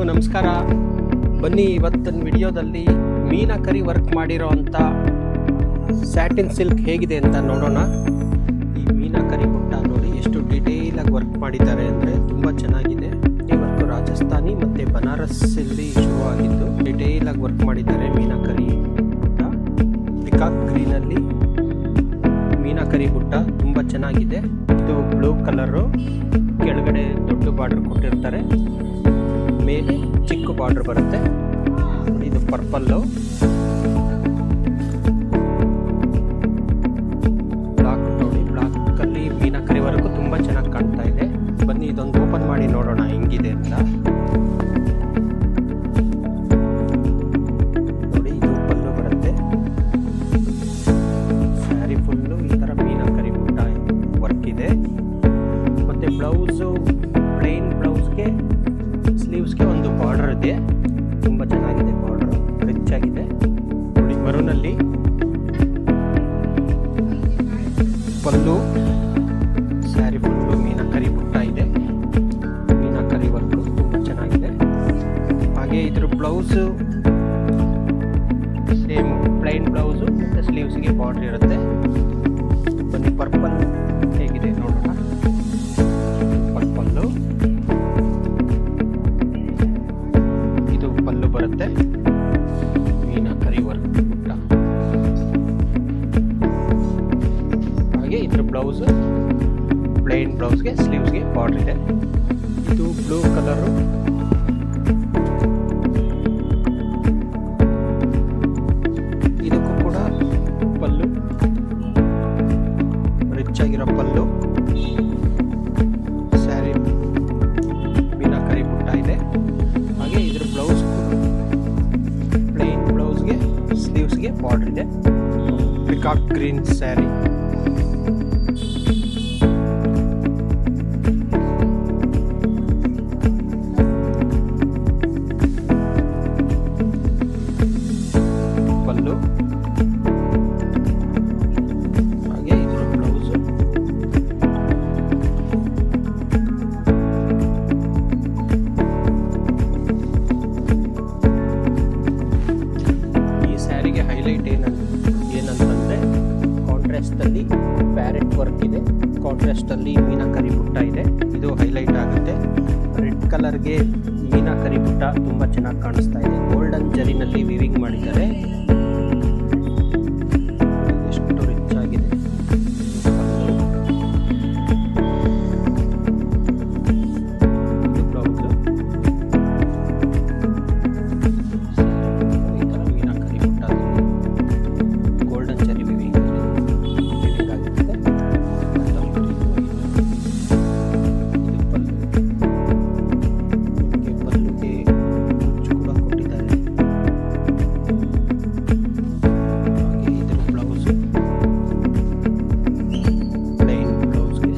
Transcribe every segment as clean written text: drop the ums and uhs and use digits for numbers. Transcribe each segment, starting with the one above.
ಎಲ್ರಿಗೂ ನಮಸ್ಕಾರ. ಬನ್ನಿ, ಇವತ್ತಿನ ವಿಡಿಯೋದಲ್ಲಿ ಮೀನಾಕರಿ ವರ್ಕ್ ಮಾಡಿರೋ ಅಂಥ ಸ್ಯಾಟಿನ್ ಸಿಲ್ಕ್ ಹೇಗಿದೆ ಅಂತ ನೋಡೋಣ. ಈ ಮೀನಾಕರಿ ಬುಟ್ಟ ನೋಡಿ ಎಷ್ಟು ಡಿಟೇಲಾಗಿ ವರ್ಕ್ ಮಾಡಿದ್ದಾರೆ ಅಂದರೆ ತುಂಬ ಚೆನ್ನಾಗಿದೆ. ಈ ವರ್ಕ್ ರಾಜಸ್ಥಾನಿ ಮತ್ತು ಬನಾರಸ್ಸಲ್ಲಿ ಶುರುವಾಗಿದ್ದು ಡಿಟೇಲಾಗಿ ವರ್ಕ್ ಮಾಡಿದ್ದಾರೆ. ಮೀನಾಕರಿ ಬುಟ್ಟ ಪಿಕಾಕ್ ಗ್ರೀನಲ್ಲಿ ಮೀನಾಕರಿ ಬುಟ್ಟ ತುಂಬ ಚೆನ್ನಾಗಿದೆ. ಇದು ಬ್ಲೂ ಕಲರು, ಕೆಳಗಡೆ ದೊಡ್ಡ ಬಾರ್ಡರ್ ಕೊಟ್ಟಿರ್ತಾರೆ, ಮೇಲೆ ಚಿಕ್ಕ ಬಾರ್ಡರ್ ಬರುತ್ತೆ. ಇದು ಪರ್ಪಲ್ಲು, ಬ್ಲಾಕ್ ನೋಡಿ, ಬ್ಲಾಕಲ್ಲಿ ಮೀನಾಕರಿ ವರ್ಕ್ ತುಂಬ ಚೆನ್ನಾಗಿ ಕಾಣ್ತಾ ಇದೆ. ಬನ್ನಿ ಇದೊಂದು ಓಪನ್ ಮಾಡಿ ನೋಡೋಣ ಹೆಂಗಿದೆ ಅಂತ. ನೋಡಿ, ಇದು ಪಲ್ಲು ಬರುತ್ತೆ. ಸ್ಯಾರಿ ಫುಲ್ಲು ಈ ಥರ ಮೀನಾಕರಿ ಬುಟ್ಟ ವರ್ಕ್ ಇದೆ. ಮತ್ತು ಬ್ಲೌಸು ಪ್ಲೇನ್ ಬ್ಲೌಸ್ಗೆ ಸ್ಲೀವ್ಸ್ಗೆ ಒಂದು ಬಾರ್ಡರ್ ಇದೆ, ತುಂಬ ಚೆನ್ನಾಗಿದೆ. ಬಾರ್ಡರ್ ರಿಚ್ ಆಗಿದೆ ನೋಡಿ. ಮರೂನಲ್ಲಿ ಪಲ್ಲು, ಸ್ಯಾರಿ ಫುಲ್ಲು ಮೀನಾಕರಿ ಬುಟ್ಟ ಇದೆ. ಮೀನಾಕರಿ ವರ್ಕು ತುಂಬ ಚೆನ್ನಾಗಿದೆ. ಹಾಗೆ ಇದ್ರ ಬ್ಲೌಸು ಸೇಮ್ ಪ್ಲೈನ್ ಬ್ಲೌಸು ಮತ್ತು ಸ್ಲೀವ್ಸ್ಗೆ ಬಾರ್ಡರ್ ಇರುತ್ತೆ. ಬನ್ನಿ ಪರ್ಪಲ್ ಹೇಗಿದೆ ನೋಡೋಣ. ಪರ್ಪಲ್ಲು, ಇದು ಪಲ್ಲು ಬರುತ್ತೆ. ಮೀನಾಕರಿ ವರ್ಕ್ ಬುಟ್ಟ. ಹಾಗೆ ಇದ್ರ ಬ್ಲೌಸ್ ಪ್ಲೈನ್ ಬ್ಲೌಸ್ಗೆ ಸ್ಲೀವ್ಸ್ಗೆ ಬಾರ್ಡರ್ ಇದೆ. ಇದು ಬ್ಲೂ ಕಲರು, ಇದಕ್ಕೂ ಕೂಡ ಪಲ್ಲು ರಿಚ್ ಆಗಿರೋ ಪಲ್ಲು. ಸ್ಯಾರಿ ಮೀನಾಕರಿ ಬುಟ್ಟ ಇದೆ. ಹಾಗೆ ಇದ್ರ ಬ್ಲೌಸ್ ಪ್ಲೈನ್ ಬ್ಲೌಸ್ಗೆ ಸ್ಲೀವ್ಸ್ಗೆ ಬಾರ್ಡರ್ ಇದೆ. Peacock green sari. ಪಲ್ಲು, ಹಾಗೆ ಇದ್ರ ಬ್ಲೌಸು ಈ ಸ್ಯಾರಿಗೆ ಹೈಲೈಟ್ ಏನಂತಂದರೆ ಕಾಂಟ್ರಾಸ್ಟಲ್ಲಿ ಪ್ಯಾರೆಟ್ ವರ್ಕ್ ಇದೆ, ಕಾಂಟ್ರಾಸ್ಟಲ್ಲಿ ಮೀನಾಕರಿ ಬುಟ್ಟ ಇದೆ. ಇದು ಹೈಲೈಟ್ ಆಗುತ್ತೆ. ರೆಡ್ ಕಲರ್ಗೆ ಮೀನಾಕರಿ ಬುಟ್ಟ ತುಂಬ ಚೆನ್ನಾಗಿ ಕಾಣಿಸ್ತಾ ಇದೆ. ಗೋಲ್ಡನ್ ಜರಿನಲ್ಲಿ ವಿವಿಂಗ್ ಮಾಡಿದ್ದಾರೆ. ಎಷ್ಟು ರಿಚ್ ಆಗಿದೆ. ಇದು ಬ್ಲೌಸು ಈ ಥರ ಮೀನಾಕರಿ ಬುಟ್ಟದಲ್ಲಿ ಗೋಲ್ಡನ್ ಜರಿ ವಿವಿಂಗ್ ಆಗಿರುತ್ತೆ. ಇದು ಪಲ್ಲು, ಪಲ್ಲುಗೆ ಕುಚ್ಚು ಕೂಡ ಕೊಟ್ಟಿದ್ದಾರೆ. ಹಾಗೆ ಇದ್ರ ಬ್ಲೌಸು ಪ್ಲೈನ್ ಬ್ಲೌಸ್ಗೆ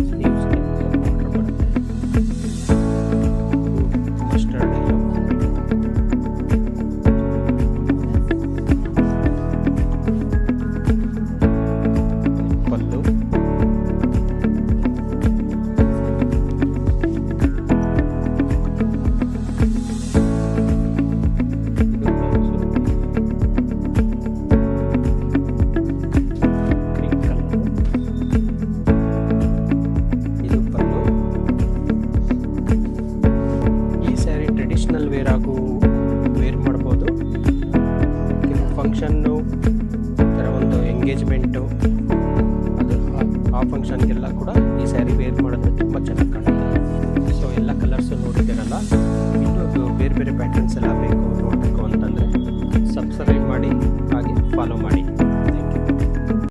ಸ್ಲೀವ್ಸ್ಗೆ ಬಾರ್ಡರ್ ಬರುತ್ತೆ. ಮಸ್ಟರ್ಡ್ ಎಲ್ಲೋ, ಪಲ್ಲು, ಇದು ಬ್ಲೌಸು ಕ್ರೀಮ್ ಕಲರು, ಇದು ಪಲ್ಲು. ಈ ಸ್ಯಾರಿ ಟ್ರೆಡಿಷ್ನಲ್ ವೇರ್ ಮಾಡ್ಬೋದು. ಕೆಲವು ಫಂಕ್ಷನ್ನು, ಥರ ಒಂದು ಎಂಗೇಜ್ಮೆಂಟು, ಅದು ಆ ಫಂಕ್ಷನ್ಗೆಲ್ಲ ಕೂಡ ಈ ಸ್ಯಾರಿ ವೇರ್ ಮಾಡಿದ್ರೆ ತುಂಬ ಚೆನ್ನಾಗಿ ಕಾಣುತ್ತೆ. ಸೊ ಎಲ್ಲ ಕಲರ್ಸು ನೋಡಿದ್ದೀರಲ್ಲ. ಇನ್ನೂ ಬೇರೆ ಬೇರೆ ಪ್ಯಾಟರ್ನ್ಸ್ ಎಲ್ಲ ಬೇಕು